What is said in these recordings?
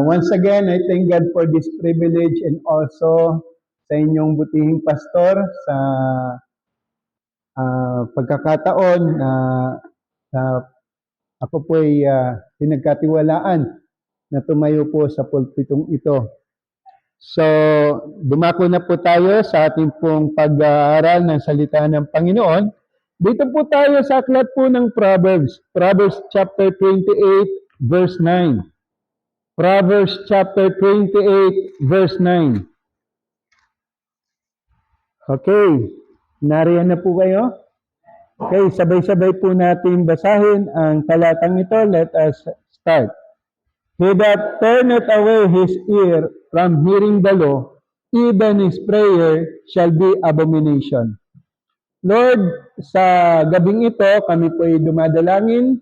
Once again, I thank God for this privilege and also sa inyong butihing pastor sa pagkakataon na ako po ay pinagkatiwalaan na tumayo po sa pulpitong ito. So, dumako na po tayo sa ating pong pag-aaral ng salita ng Panginoon. Dito po tayo sa aklat po ng Proverbs. Proverbs chapter 28, verse 9. Proverbs chapter 28, verse 9. Okay, nariyan na po kayo? Okay, sabay-sabay po natin basahin ang talatang ito. Let us start. He that turneth away his ear from hearing the law, even his prayer shall be abomination. Lord, sa gabing ito, kami po ay dumadalangin.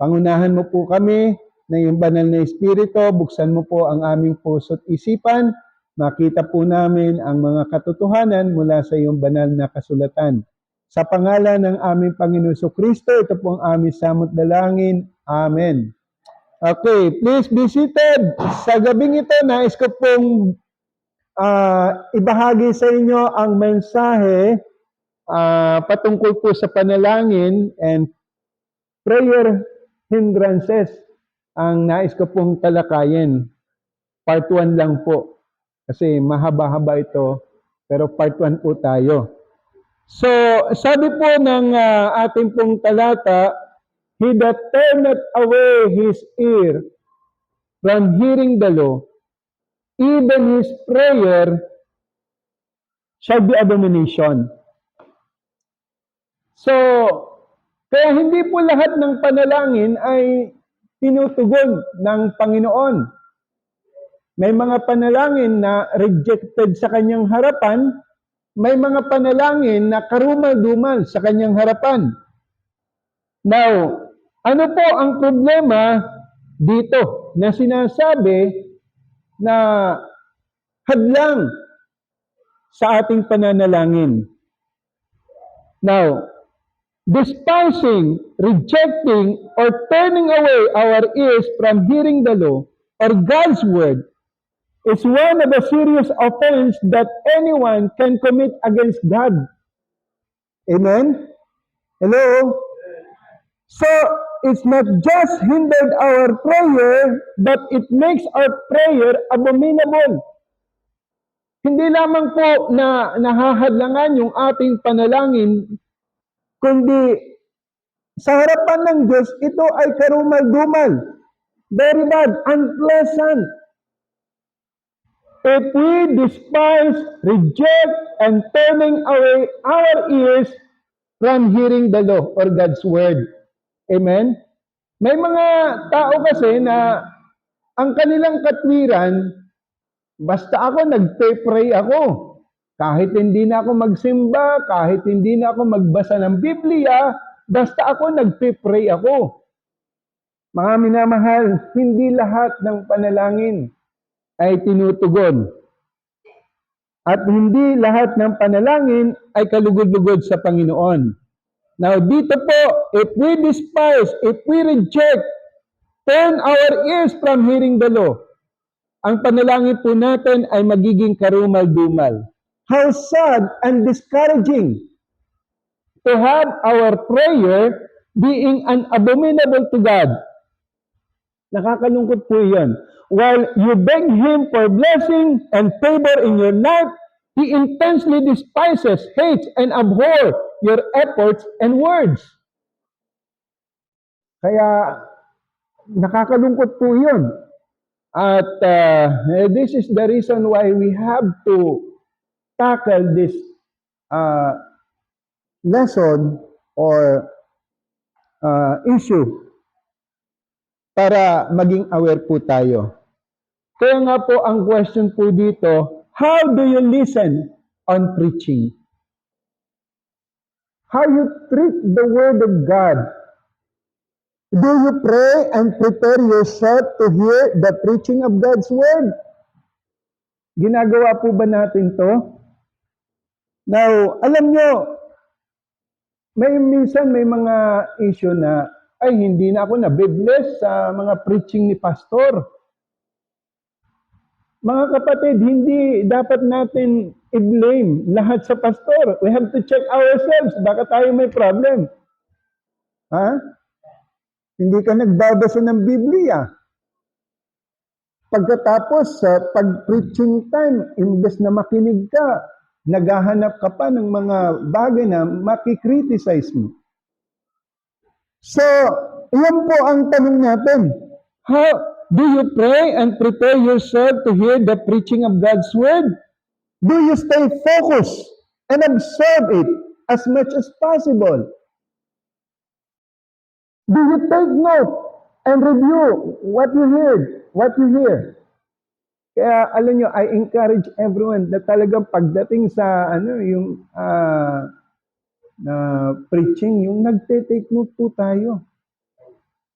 Pangunahan mo po kami na iyong banal na Espiritu. Buksan mo po ang aming puso't isipan. Makita po namin ang mga katotohanan mula sa iyong banal na kasulatan. Sa pangalan ng aming Panginoon Kristo, ito po ang aming samot dalangin. Amen. Okay, please be seated. Sa gabing ito, nais ko pong ibahagi sa inyo ang mensahe patungkol po sa panalangin and prayer hindrances. Ang nais ko pong talakayin. Part 1 lang po. Kasi mahaba-haba ito, pero part 1 po tayo. So, sabi po ng ating pong talata, he that turneth away his ear from hearing the law, even his prayer shall be abomination. So, kaya hindi po lahat ng panalangin ay tinutugon ng Panginoon. May mga panalangin na rejected sa kanyang harapan, may mga panalangin na karumal-dumal sa kanyang harapan. Now, ano po ang problema dito na sinasabi na hadlang sa ating pananalangin? Now, despising, rejecting, or turning away our ears from hearing the law or God's word is one of the serious offense that anyone can commit against God. Amen? Hello? So, it's not just hindered our prayer, but it makes our prayer abominable. Hindi lamang po na nahahadlangan yung ating panalangin, kundi sa harapan ng Diyos, ito ay karumal-dumal. Very bad, unpleasant. If we despise, reject, and turning away our ears from hearing the law or God's word. Amen? May mga tao kasi na ang kanilang katwiran, basta ako nagpe-pray ako. Kahit hindi na ako magsimba, kahit hindi na ako magbasa ng Biblia, basta ako nagpe-pray ako. Mga minamahal, hindi lahat ng panalangin ay tinutugon. At hindi lahat ng panalangin ay kalugod-lugod sa Panginoon. Now, dito po, if we despise, if we reject, turn our ears from hearing the law, ang panalangin po natin ay magiging karumal-dumal. How sad and discouraging to have our prayer being an abominable to God. Nakakalungkot po yan. While you beg Him for blessing and favor in your life, He intensely despises, hates, and abhors your efforts and words. Kaya, nakakalungkot po yun. At this is the reason why we have to tackle this lesson or issue para maging aware po tayo. Kaya nga po ang question po dito, how do you listen on preaching? How you treat the Word of God? Do you pray and prepare yourself to hear the preaching of God's Word? Ginagawa po ba natin to? Now, alam nyo, minsan may mga issue na, ay hindi na ako nabibless sa mga preaching ni pastor. Mga kapatid, hindi dapat natin i-blame lahat sa pastor. We have to check ourselves. Baka tayo may problem. Ha? Hindi ka nagbabasa ng Biblia. Pagkatapos, sa pag-preaching time, imbes na makinig ka, naghahanap ka pa ng mga bagay na makikriticize mo. So, yan po ang tanong natin. How do you pray and prepare yourself to hear the preaching of God's Word? Do you stay focused and observe it as much as possible? Do you take note and review what you hear? Kaya alam nyo, I encourage everyone na talagang pagdating sa yung preaching, yung nagte-take note po tayo.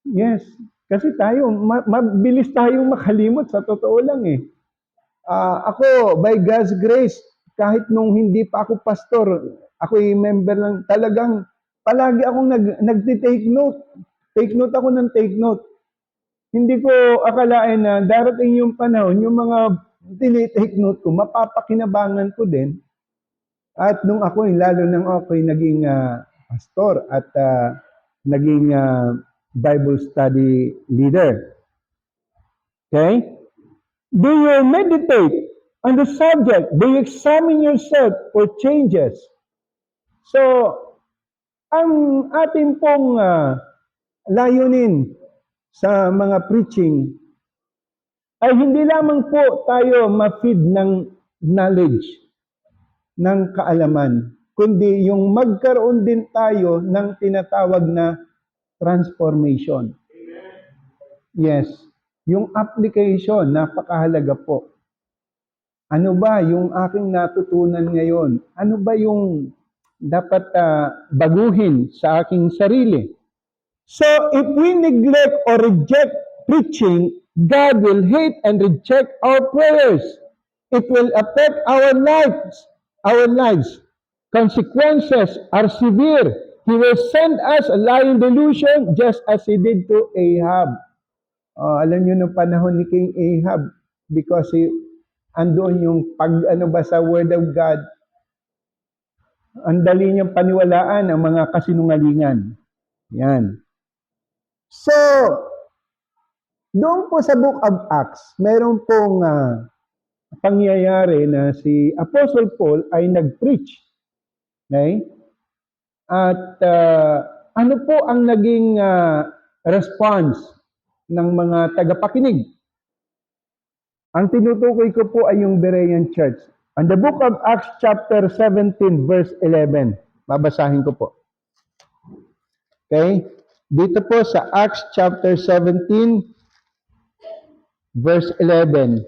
Yes, kasi tayo, mabilis tayong makalimot sa totoo lang eh. Ako, by God's grace, kahit nung hindi pa ako pastor, ako'y member lang, talagang palagi akong nagti-take note. Take note ako ng take note. Hindi ko akalain na darating yung panahon, yung mga tinitake note ko, mapapakinabangan ko din. At nung ako, lalo nang ako'y naging pastor at naging Bible study leader. Okay? Do you meditate on the subject? Do you examine yourself for changes? So, ang ating pong layunin sa mga preaching ay hindi lamang po tayo ma-feed ng knowledge, ng kaalaman, kundi yung magkaroon din tayo ng tinatawag na transformation. Yes, yung application, napakahalaga po. Ano ba yung aking natutunan ngayon? Ano ba yung dapat baguhin sa aking sarili? So, if we neglect or reject preaching, God will hate and reject our prayers. It will affect our lives. Consequences are severe. He will send us a lying delusion just as He did to Ahab. Alam niyo nung panahon ni King Ahab, because andoon yung sa Word of God, ang dali niyang paniwalaan ang mga kasinungalingan. Yan. So, doon po sa Book of Acts, meron pong pangyayari na si Apostle Paul ay nag-preach. Okay? At ano po ang naging response ng mga tagapakinig? Ang tinutukoy ko po ay yung Berean Church. On the Book of Acts chapter 17 verse 11. Babasahin ko po. Okay? Dito po sa Acts chapter 17 verse 11.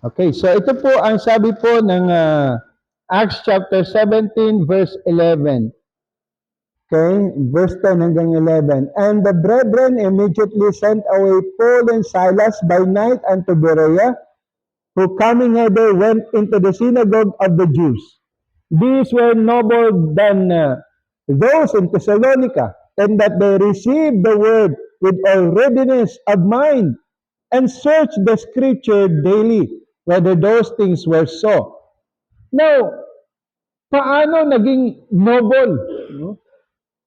Okay, so ito po ang sabi po ng Acts chapter 17 verse 11. Okay, verse 10 hanggang 11. And the brethren immediately sent away Paul and Silas by night unto Berea, who coming hither went into the synagogue of the Jews. These were noble than those in Thessalonica, and that they received the word with all readiness of mind, and searched the scripture daily, whether those things were so. Now, paano naging noble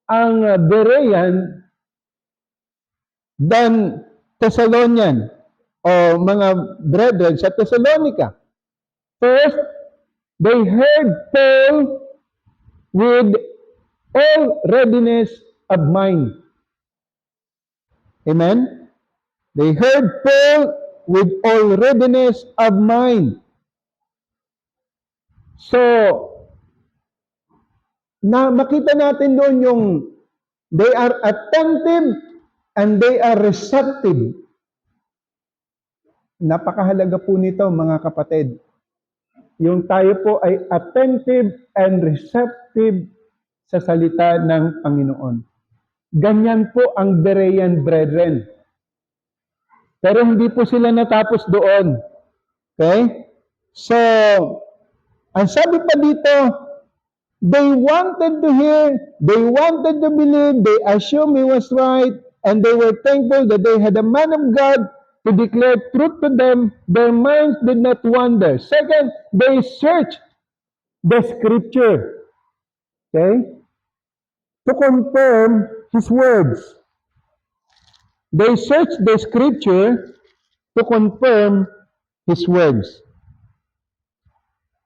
ang Berean than Thessalonian o mga brethren sa Thessalonica? First, they heard Paul with all readiness of mind. Amen? They heard Paul with all readiness of mind. So, makita natin doon yung they are attentive and they are receptive. Napakahalaga po nito mga kapatid. Yung tayo po ay attentive and receptive sa salita ng Panginoon. Ganyan po ang Berean brethren. Pero hindi po sila natapos doon. Okay? So, ang sabi pa dito, They wanted to hear, they wanted to believe, they assumed he was right, and they were thankful that they had a man of God to declare truth to them. Their minds did not wander. Second, they searched the scripture, okay, to confirm his words. They searched the scripture to confirm his words.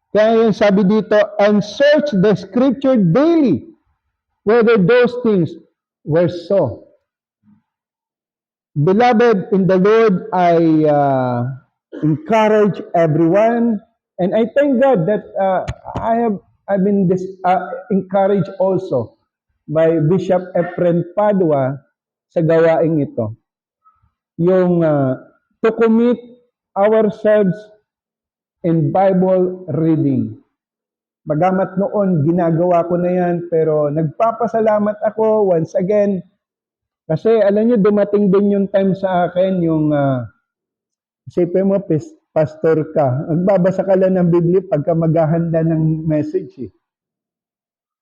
Kaya yung sabi dito, and search the scripture daily, whether those things were so. Beloved in the Lord, I encourage everyone, and I thank God that I've been encouraged also by Bishop Efren Padua sa gawaing ito. Yung to commit ourselves in Bible reading. Bagamat noon ginagawa ko na yan, pero nagpapasalamat ako once again kasi alam niyo dumating din yung time sa akin yung isipin mo pastor ka, nagbabasa ka lang ng Biblia pagka maghahanda ng message eh.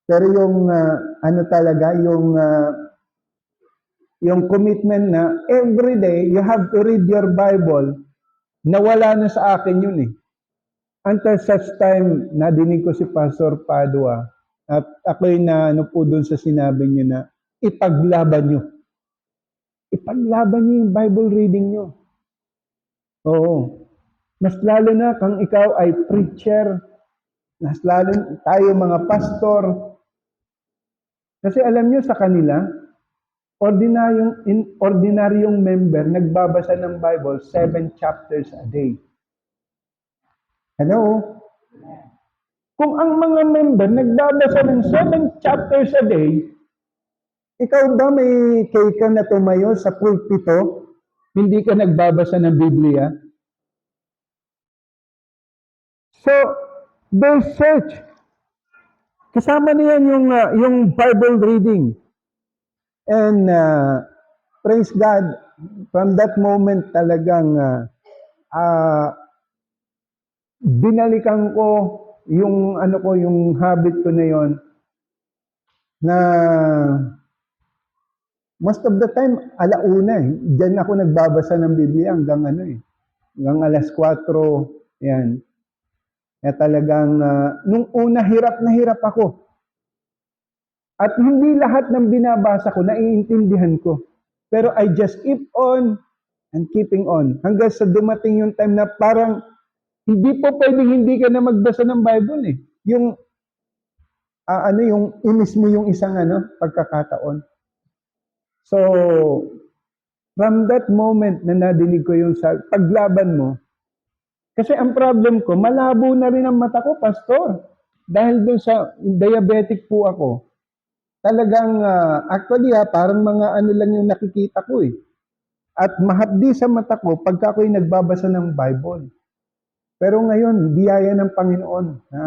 Pero yung ano talaga yung commitment na every day you have to read your Bible, nawala na sa akin yun eh. Until such time, nadinig ko si Pastor Padua at ako'y na ano po doon sa sinabi niya na ipaglaban nyo. Ipaglaban nyo yung Bible reading nyo. Oo. Mas lalo na kung ikaw ay preacher, mas lalo tayo mga pastor. Kasi alam nyo sa kanila, ordinaryong member nagbabasa ng Bible 7 chapters a day. Hello? Kung ang mga member nagbabasa ng 7 chapters a day, ikaw ba may ka na tumayo sa pulpito, hindi ka nagbabasa ng Biblia? So, they search. Kasama niyan yung Bible reading. And praise God, from that moment talagang binalikan ko yung yung habit ko na yon na most of the time alauna eh. Diyan ako nagbabasa ng Biblia hanggang hanggang alas 4 yan. Kaya talagang nung una hirap na hirap ako. At hindi lahat ng binabasa ko naiintindihan ko. Pero I just keep on and keeping on hanggang sa dumating yung time na parang hindi po pwedeng hindi ka na magbasa ng Bible eh. Yung yung inis mo yung isang pagkakataon. So from that moment na nadinig ko yung paglaban mo, kasi ang problem ko, malabo na rin ang mata ko, pastor. Dahil doon sa diabetic po ako. Talagang actually parang mga lang yung nakikita ko eh. At mahapdi sa mata ko pagka ako'y nagbabasa ng Bible. Pero ngayon, biyaya ng Panginoon na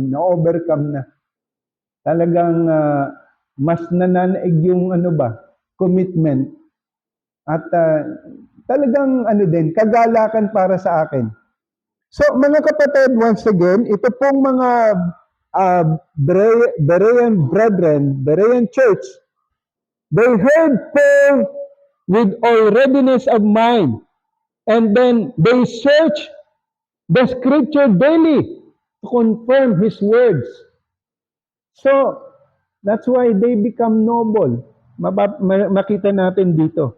na-overcome na. Talagang mas nananaig yung commitment. At talagang kagalakan para sa akin. So mga kapatid, once again, ito pong mga Berean church, they heard Paul with all readiness of mind, and then they search the scripture daily to confirm his words. So, that's why they become noble. Makita natin dito.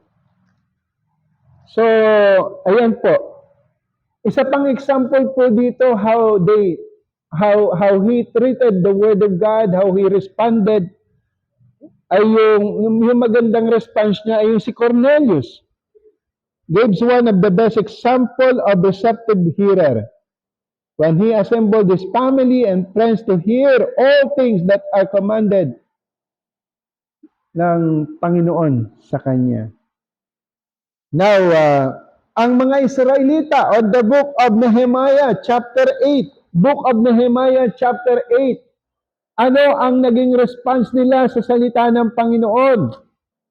So, ayan po. Isa pang example po dito how he treated the word of God, how he responded ay yung magandang response niya ay yung si Cornelius. Gives one of the best example of receptive hearer. When he assembled his family and friends to hear all things that are commanded ng Panginoon sa kanya. Now, ang mga Israelita on the book of Nehemiah chapter 8, book of Nehemiah chapter 8, ano ang naging response nila sa salita ng Panginoon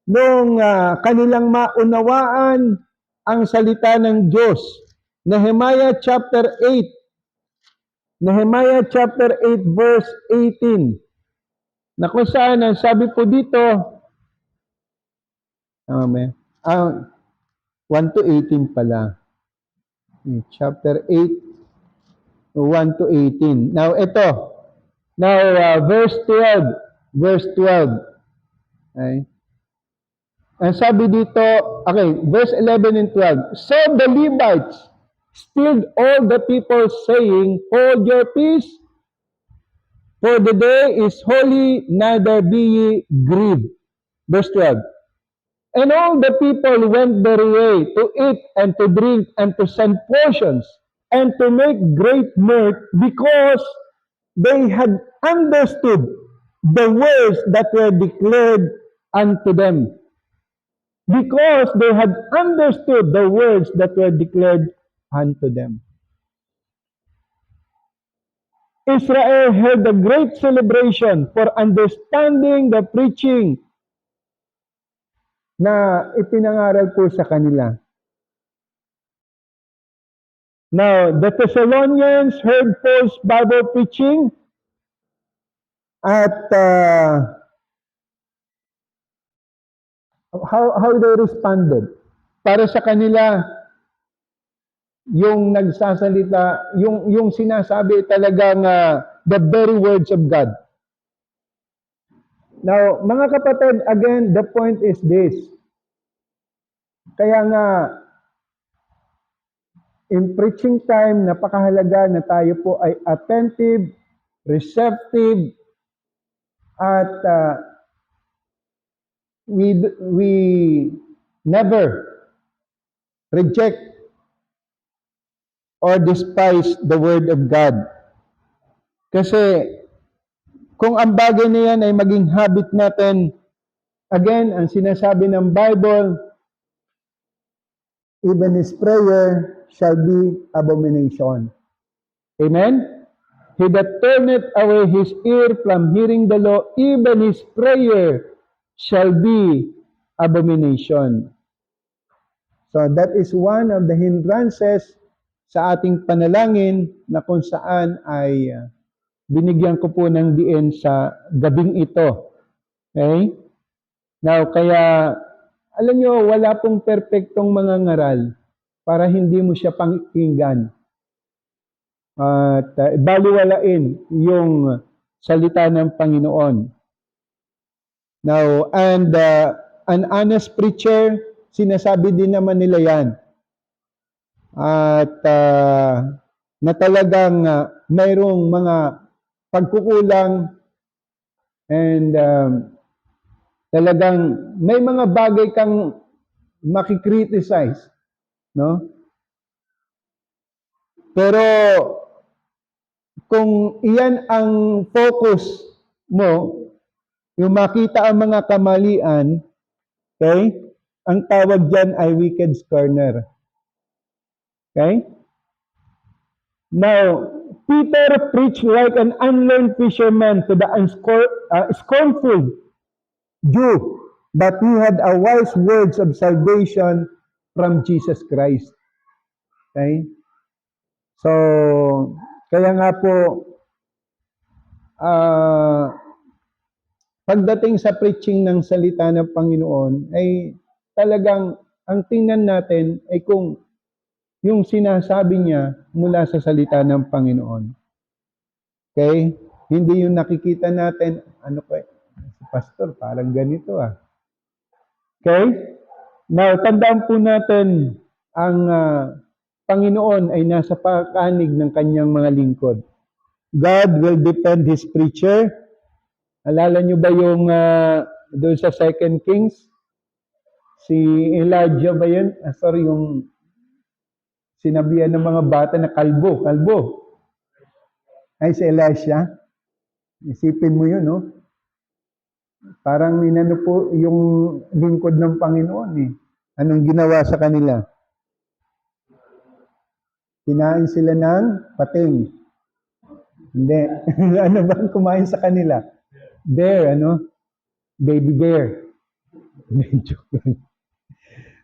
nung kanilang maunawaan ang salita ng Diyos? Nehemiah chapter 8. Nehemiah chapter 8 verse 18. Na kung saan, ang sabi po dito, Amen. 1 to 18 pala. Chapter 8, 1 to 18. Now, ito. Now, verse 12. Verse 12. Okay. Ang sabi dito, okay, verse 11 and 12. So the Levites stilled all the people, saying, Hold your peace, for the day is holy, neither be ye grieved. Verse 12. And all the people went their way to eat and to drink and to send portions and to make great mirth, because they had understood the words that were declared unto them. Because they had understood the words that were declared unto them. Israel held a great celebration for understanding the preaching na ipinangaral po sa kanila. Now, the Thessalonians heard Paul's Bible preaching at how they responded. Para sa kanila, yung nagsasalita, yung sinasabi talagang the very words of God. Now, mga kapatid, again, the point is this. Kaya nga, in preaching time, napakahalaga na tayo po ay attentive, receptive, at we never reject or despise the Word of God. Kasi kung ang bagay na yan ay maging habit natin, again, ang sinasabi ng Bible, even his prayer shall be abomination. Amen? He that turneth away his ear from hearing the law, even his prayer shall be abomination. So that is one of the hindrances sa ating panalangin na kung saan ay binigyan ko po ng diin sa gabing ito. Okay? Now, kaya, alam nyo, wala pong perpektong mga ngaral para hindi mo siya pakinggan. At baliwalain yung salita ng Panginoon. Now, and an honest preacher, sinasabi din naman nila yan. At na talagang mayroong mga pagkukulang and talagang may mga bagay kang makikriticize, no? Pero kung iyan ang focus mo, yung makita ang mga kamalian, okay? Ang tawag dyan ay wicked corner. Okay? Now, Peter preached like an unlearned fisherman to the scornful Jew, but he had a wise words of salvation from Jesus Christ. Okay? So, kaya nga po, pagdating sa preaching ng salita ng Panginoon, ay talagang ang tingnan natin ay kung yung sinasabi niya mula sa salita ng Panginoon. Okay? Hindi yung nakikita natin, ano pa, si pastor, parang ganito ah. Okay? Now, tandaan po natin, ang Panginoon ay nasa pakanig ng kanyang mga lingkod. God will defend His preacher. Alala nyo ba yung doon sa 2 Kings? Si Elijah ba yun? Yung sinabihan ng mga bata na kalbo. Ay, si Elisha. Isipin mo yun, no? Parang inano po yung lingkod ng Panginoon, eh. Anong ginawa sa kanila? Kinain sila ng pating. Hindi. Ano ba kumain sa kanila? Bear, ano? Baby bear.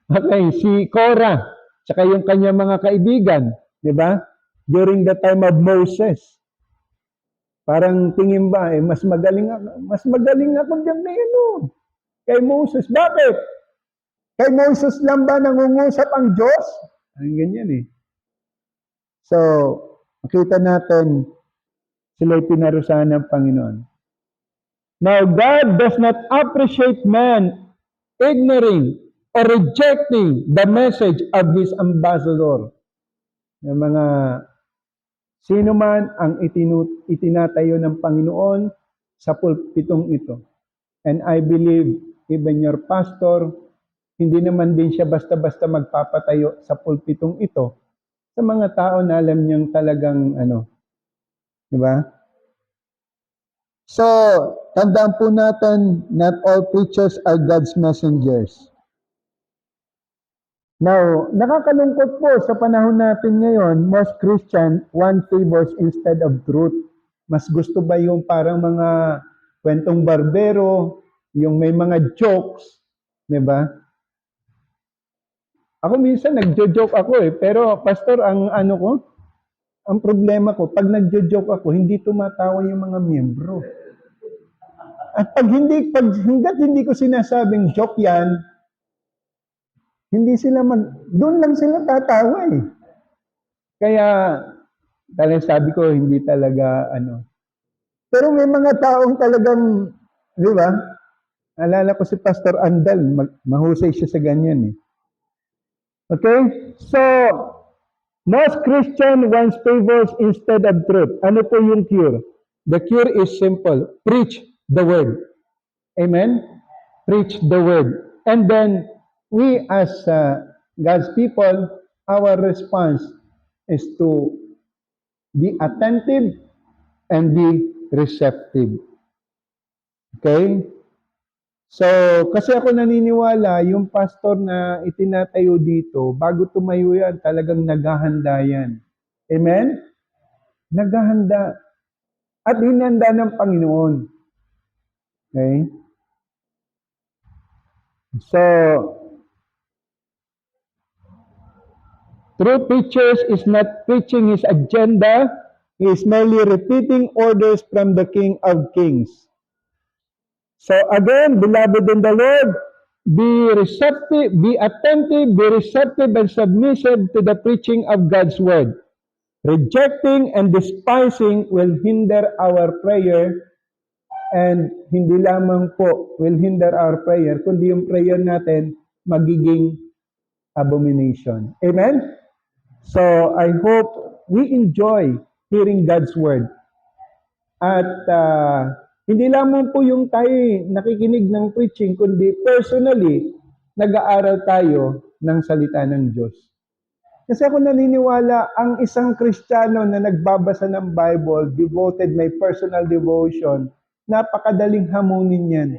Okay, si Korah, tsaka yung kanyang mga kaibigan, di ba? During the time of Moses. Parang tingin ba, mas magaling ako diyan kay kay Moses. Bakit? Kay Moses lang ba nangungusap ang Diyos? Ang ganyan eh. So, makita natin, sila'y pinarusahan ng Panginoon. Now, God does not appreciate man ignoring or rejecting the message of His ambassador. Yung mga sino man ang itinatayo ng Panginoon sa pulpitong ito. And I believe even your pastor, hindi naman din siya basta-basta magpapatayo sa pulpitong ito sa mga tao na alam niyang talagang di ba? So, tandaan po natin, not all preachers are God's messengers. Now, nakakalungkot po sa panahon natin ngayon, most Christian want favors instead of truth. Mas gusto ba yung parang mga kwentong barbero, yung may mga jokes, di ba? Ako minsan nagjo-joke ako pero pastor, ang problema ko, pag nagjo-joke ako, hindi tumatawa yung mga miyembro. At hanggat hindi ko sinasabing joke yan, doon lang sila tatawa eh. Kaya, talagang sabi ko, hindi talaga, Pero may mga taong talagang, di ba? Alala ko si Pastor Andal, mahusay siya sa ganyan eh. Okay? So, most Christian wants favors instead of truth. Ano po yung cure? The cure is simple. Preach the word. Amen? Preach the word. And then, we as God's people, our response is to be attentive and be receptive. Okay? So, kasi ako naniniwala, yung pastor na itinatayo dito, bago tumayo yan, talagang naghahanda yan. Amen? Naghahanda. At hinanda ng Panginoon. Okay? So, true preachers is not preaching his agenda, he is merely repeating orders from the King of Kings. So again, beloved in the Lord, be receptive, be attentive, be receptive and submissive to the preaching of God's word. Rejecting and despising will hinder our prayer, and hindi lamang po will hinder our prayer, kundi yung prayer natin magiging abomination. Amen? So I hope we enjoy hearing God's word. At hindi lamang po yung tayo nakikinig ng preaching, kundi personally, nag-aaral tayo ng salita ng Diyos. Kasi ako naniniwala, ang isang Kristiyano na nagbabasa ng Bible, devoted, may personal devotion, napakadaling hamunin yan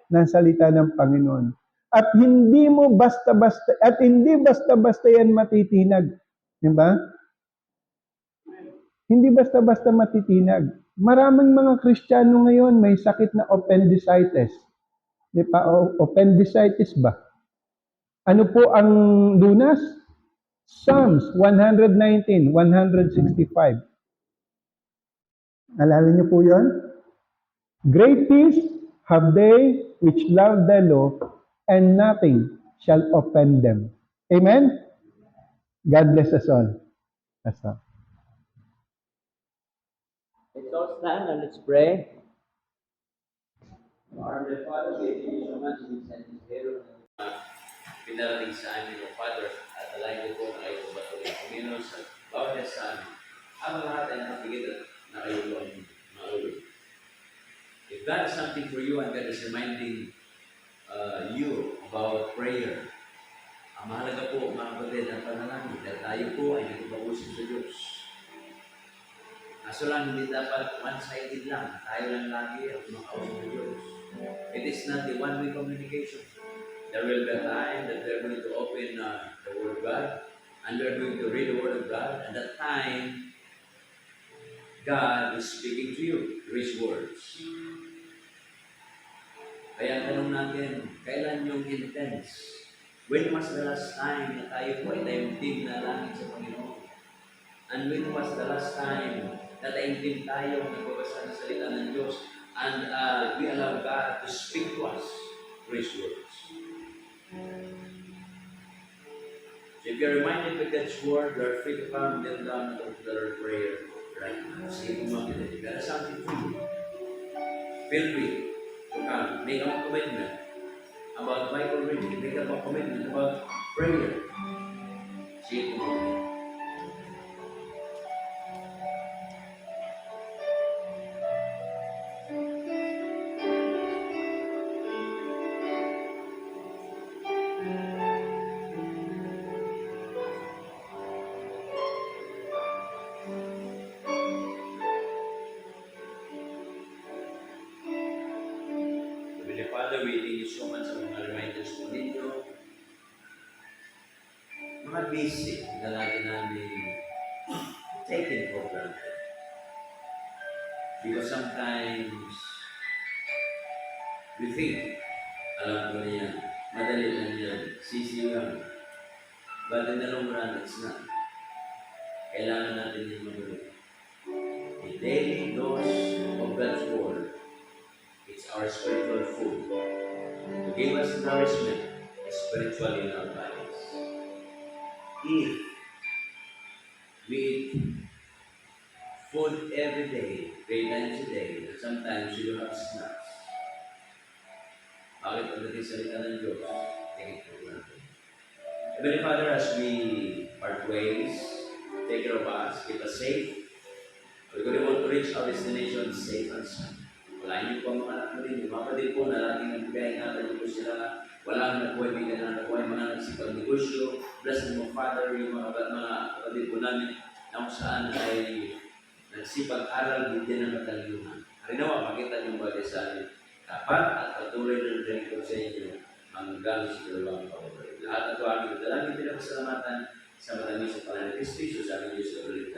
ng salita ng Panginoon. At hindi basta-basta yan matitinag. Diba? Hindi basta-basta matitinag. Maraming mga Kristiyano ngayon may sakit na appendicitis. Di pa appendicitis ba? Ano po ang lunas? Psalms 119, 165. Alala niyo po 'yon? Great peace have they which love the law, and nothing shall offend them. Amen? God bless us all. That's all. Let's all stand and let's pray. Our Heavenly Father, we thank you so much in this Santero pinarating sa amin, O Father, at alay ko na kayo patuloy ang Panginoon sa bawat sa amin. Ang lahat ay nakapigit at nakayulong maulo. If God is something for you and God is reminding you about prayer, ang mahalaga po, mga kapatid, ang panalangin, dahil tayo po ay nagpapausin sa Diyos. Kaso lang, hindi dapat one-sided lang. Tayo lang lagi ang kumakausap ng Diyos. It is not the one-way communication. There will be a time that we are going to open the Word of God, and we are going to read the Word of God. At that time, God is speaking to you through His words. Kaya tanong natin, kailan yung intense? When was the last time na tayo po ay taimtim na langit sa Panginoon? And when was the last time nataimtim tayo nagbabasa ng salita ng Diyos, and we allow God to speak to us through His words. So if you're reminded by God's word, you are free to come and down to the Lord prayer right now. Sige mo mga if God has something for you, feel free to come. Make a commitment about Bible reading. Make a commitment about prayer. Sige mo. Heavenly Father, we thank you so much sa mga reminders mo ninyo. Mga basic na lagi namin taken for granted. Because sometimes we think, alam ko na yan, madali lang yan, sisi lang. But in the long run, it's not. Kailangan natin yung magulo. A daily dose of God's Word. It's our spiritual food to give us nourishment spiritually in our bodies. If we eat food every day, 3 times a day, and sometimes you have snacks, bakit pagdating sa salita ng Diyos, take it for granted. Heavenly Father, as we part ways, take care of us, keep us safe. We're going to want to reach our destination safe and sound. Wala niyo po ang mga anak mo rin. Yung mga kapatid po na ating nagbigay natin po sila. Walang nakuha, may ganang nakuha, yung mga nagsipag negosyo. Bless mo, Father, yung mga kapatid po namin na kung saan ay nagsipag-aral, bigyan ng kataliyuhan. Harinawa, makita niyo bagay sa amin. Dapat at patuloy na rin ko sa inyo ang gamit sa dalawang pagkakas. Lahat at aming dalangin pinapasalamatan sa marami sa Panginoon Kristo, sa aming Diyos na ulit